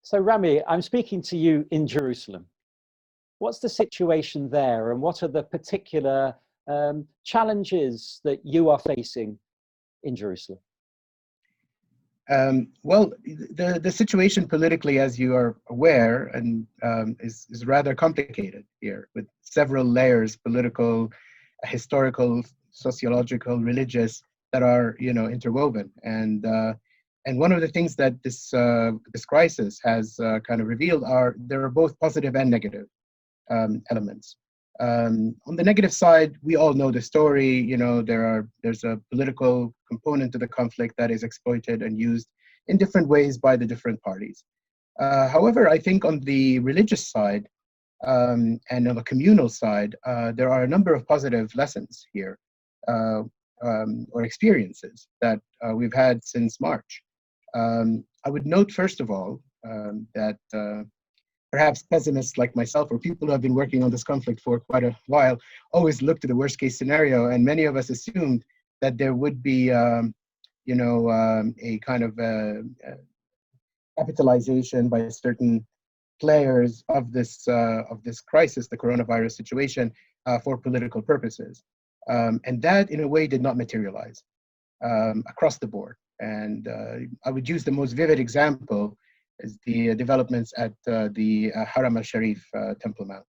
So Rami, I'm speaking to you in Jerusalem. What's the situation there, and what are the particular challenges that you are facing in Jerusalem? Well, the situation politically, as you are aware, and is rather complicated here, with several layers: political, historical, sociological, religious, that are interwoven. And one of the things that this crisis has kind of revealed are there are both positive and negative elements. On the negative side, we all know the story. There's a political component to the conflict that is exploited and used in different ways by the different parties. However, I think on the religious side and on the communal side, there are a number of positive lessons here or experiences that we've had since March. I would note, first of all, that perhaps pessimists like myself, or people who have been working on this conflict for quite a while, always look to the worst case scenario, and many of us assumed that there would be, a kind of capitalization by certain players of this crisis, the coronavirus situation, for political purposes, and that, in a way, did not materialize across the board. And I would use the most vivid example is the developments at the Haram al-Sharif Temple Mount.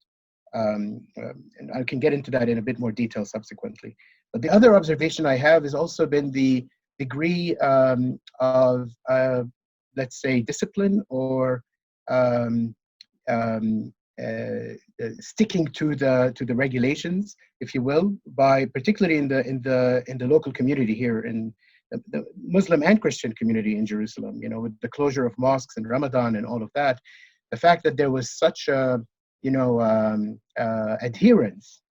And I can get into that in a bit more detail subsequently. But the other observation I have has also been the degree of, let's say, discipline or sticking to the regulations, if you will, by particularly in the local community here in the Muslim and Christian community in Jerusalem, with the closure of mosques and Ramadan and all of that. The fact that there was such a, adherence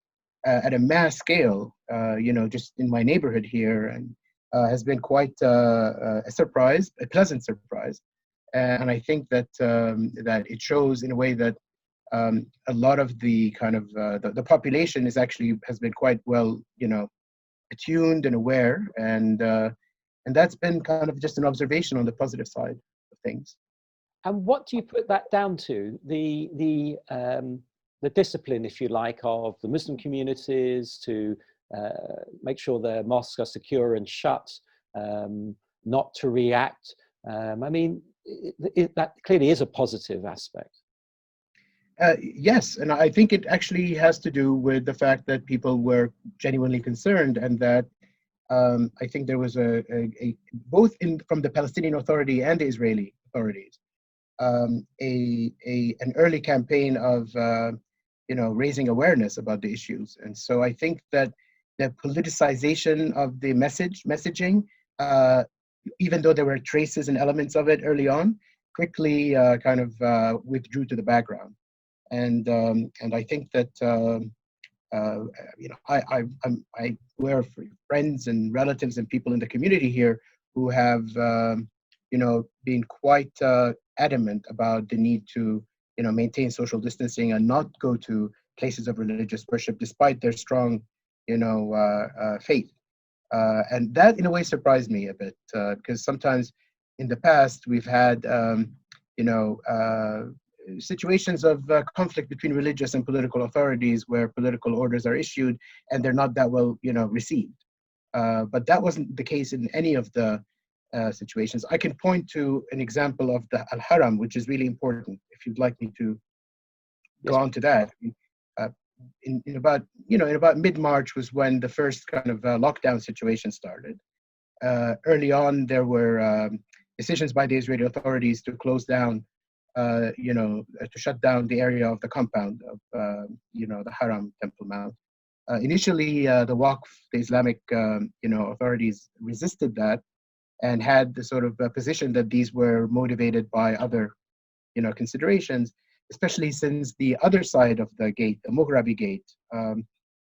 at a mass scale, just in my neighborhood here, and has been quite a surprise, a pleasant surprise. And I think that that it shows in a way that a lot of the kind of the population has been quite well, attuned and aware, and that's been kind of just an observation on the positive side of things. And what do you put that down to? The discipline, if you like, of the Muslim communities to make sure their mosques are secure and shut, not to react. That clearly is a positive aspect. Yes, and I think it actually has to do with the fact that people were genuinely concerned, and that I think there was both from the Palestinian Authority and the Israeli authorities, an early campaign of raising awareness about the issues. And so I think that the politicization of the messaging, even though there were traces and elements of it early on, quickly kind of withdrew to the background. And I think that I wear friends and relatives and people in the community here who have been quite adamant about the need to maintain social distancing and not go to places of religious worship despite their strong faith, and that in a way surprised me a bit, because sometimes in the past we've had situations of conflict between religious and political authorities where political orders are issued and they're not that well received, but that wasn't the case in any of the situations. I can point to an example of the Al-Haram, which is really important, if you'd like me to go on to that. In about mid-March was when the first kind of lockdown situation started. Early on, there were decisions by the Israeli authorities to close down, to shut down the area of the compound of, the Haram Temple Mount. Initially, the Waqf, the Islamic, authorities resisted that and had the sort of position that these were motivated by other, considerations, especially since the other side of the gate, the Mughrabi gate,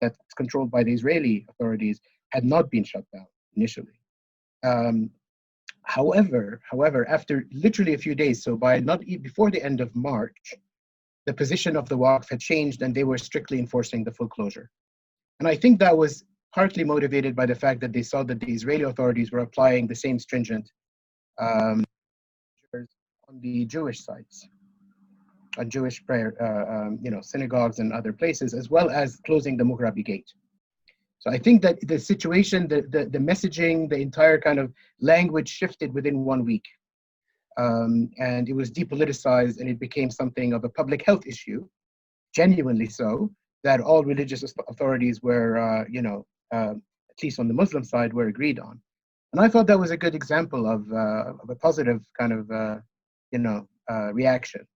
that's controlled by the Israeli authorities, had not been shut down initially. However, after literally a few days, so before the end of March, the position of the Waqf had changed and they were strictly enforcing the full closure. And I think that was partly motivated by the fact that they saw that the Israeli authorities were applying the same stringent measures on on the Jewish sites, on Jewish prayer, synagogues and other places, as well as closing the Mughrabi Gate. So I think that the situation, the messaging, the entire kind of language shifted within 1 week. And it was depoliticized, and it became something of a public health issue, genuinely so, that all religious authorities were, at least on the Muslim side, were agreed on. And I thought that was a good example of a positive kind of, reaction.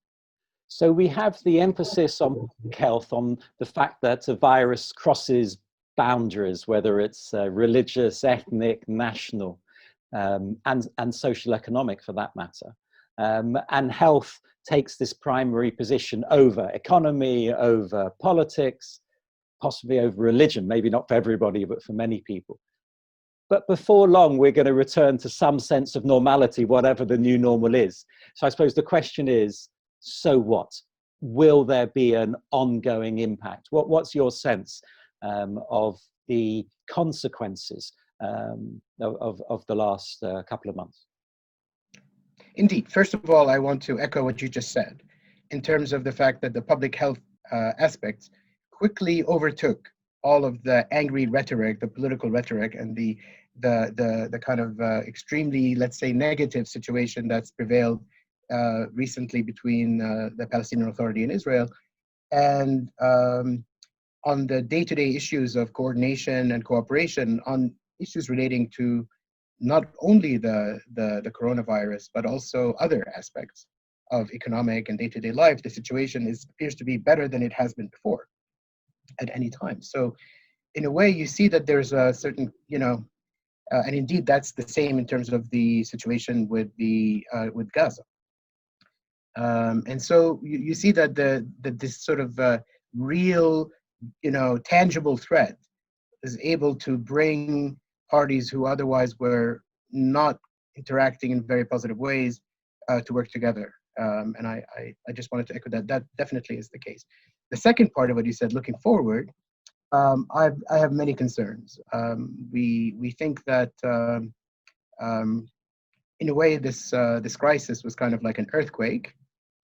So we have the emphasis on public health, on the fact that a virus crosses boundaries, whether it's religious, ethnic, national, and social economic for that matter. And health takes this primary position over economy, over politics, possibly over religion, maybe not for everybody, but for many people. But before long, we're going to return to some sense of normality, whatever the new normal is. So I suppose the question is, so what? Will there be an ongoing impact? What's your sense of the consequences of the last couple of months? Indeed. First of all, I want to echo what you just said in terms of the fact that the public health aspects quickly overtook all of the angry rhetoric, the political rhetoric, and the kind of extremely, let's say, negative situation that's prevailed recently between the Palestinian Authority and Israel. And on the day-to-day issues of coordination and cooperation on issues relating to not only the coronavirus, but also other aspects of economic and day-to-day life, the situation appears to be better than it has been before at any time. So in a way, you see that there's a certain, and indeed that's the same in terms of the situation with Gaza. And so you see that this sort of real, tangible threat is able to bring parties who otherwise were not interacting in very positive ways to work together. And I just wanted to echo that definitely is the case. The second part of what you said, looking forward, I have many concerns. We think that in a way this crisis was kind of like an earthquake,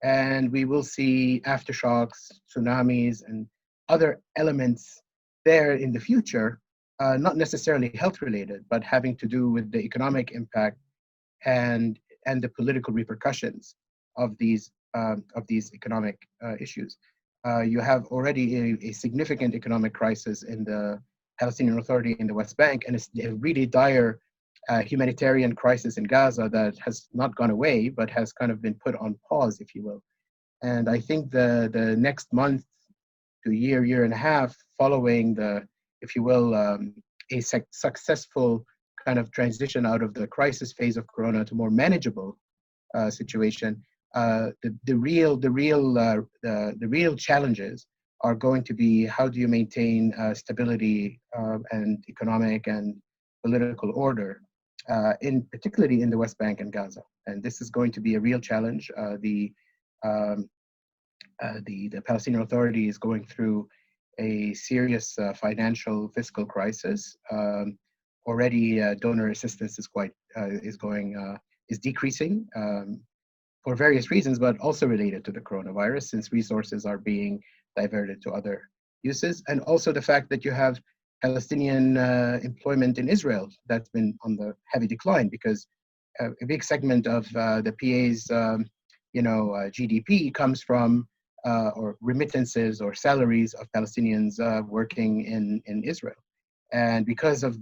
and we will see aftershocks, tsunamis, and other elements there in the future, not necessarily health related, but having to do with the economic impact and the political repercussions of these economic issues. You have already a significant economic crisis in the Palestinian Authority in the West Bank, and it's a really dire humanitarian crisis in Gaza that has not gone away, but has kind of been put on pause, if you will. And I think the next month to year and a half following if you will, a successful kind of transition out of the crisis phase of Corona to more manageable situation, the real challenges are going to be how do you maintain stability and economic and political order, particularly in the West Bank and Gaza. And this is going to be a real challenge. The Palestinian Authority is going through a serious financial fiscal crisis. Already, donor assistance is decreasing for various reasons, but also related to the coronavirus, since resources are being diverted to other uses, and also the fact that you have Palestinian employment in Israel that's been on the heavy decline, because a big segment of the PA's GDP comes from or remittances or salaries of Palestinians working in Israel. And because of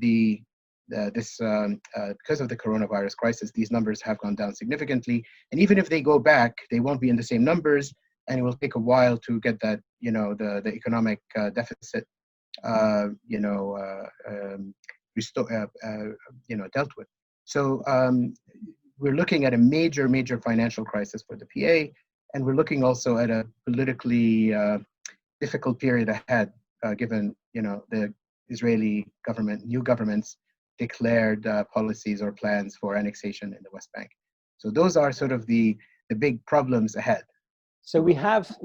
because of the coronavirus crisis, these numbers have gone down significantly. And even if they go back, they won't be in the same numbers, and it will take a while to get that, the economic deficit, dealt with. So we're looking at a major financial crisis for the PA, and we're looking also at a politically difficult period ahead, given the Israeli government, new government's declared policies or plans for annexation in the West Bank. So those are sort of the big problems ahead. So we have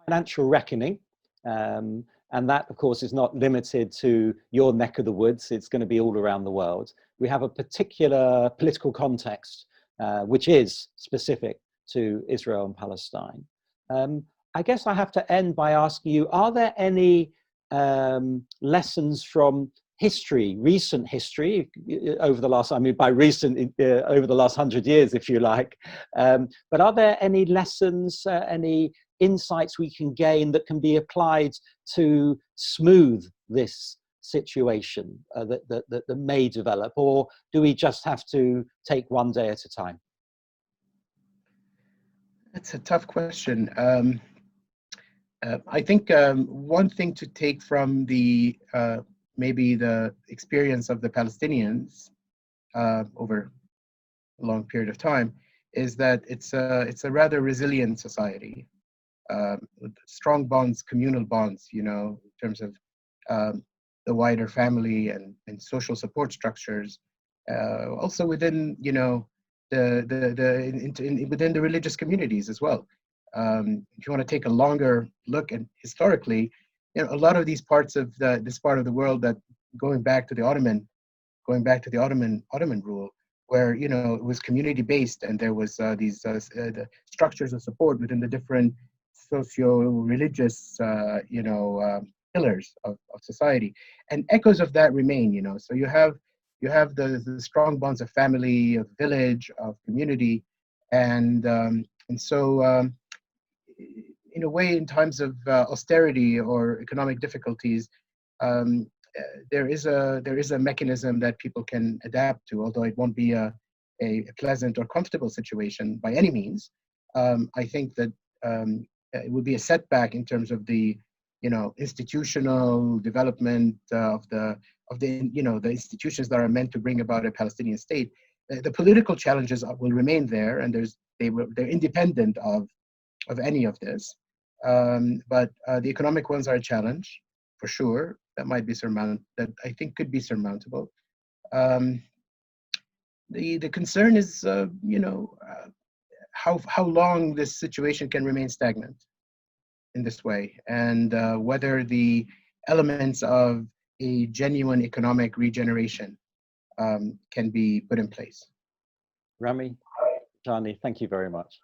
financial reckoning, and that, of course, is not limited to your neck of the woods. It's going to be all around the world. We have a particular political context, which is specific to Israel and Palestine. I guess I have to end by asking you, are there any lessons from history, recent history, over the last, I mean, by recent, over the last 100 years, if you like, but are there any lessons, any insights we can gain that can be applied to smooth this situation that may develop, or do we just have to take one day at a time? That's a tough question. I think one thing to take from the maybe the experience of the Palestinians over a long period of time is that it's a rather resilient society with strong bonds, communal bonds, you know, in terms of the wider family and social support structures. Also within, you know, within the religious communities as well. If you want to take a longer look at historically, you know, a lot of these parts of this part of the world that going back to the Ottoman rule, where, you know, it was community based and there was these the structures of support within the different socio-religious pillars of society, and echoes of that remain. You know, so you have the strong bonds of family, of village, of community, and so. In a way, in times of austerity or economic difficulties, there is a mechanism that people can adapt to, although it won't be a pleasant or comfortable situation by any means. I think that it would be a setback in terms of the, you know, institutional development of the the institutions that are meant to bring about a Palestinian state. The political challenges will remain there, and they're independent of any of this. But the economic ones are a challenge, for sure. That might be that I think could be surmountable. The concern is, how long this situation can remain stagnant in this way, and whether the elements of a genuine economic regeneration can be put in place. Rami Dajani, thank you very much.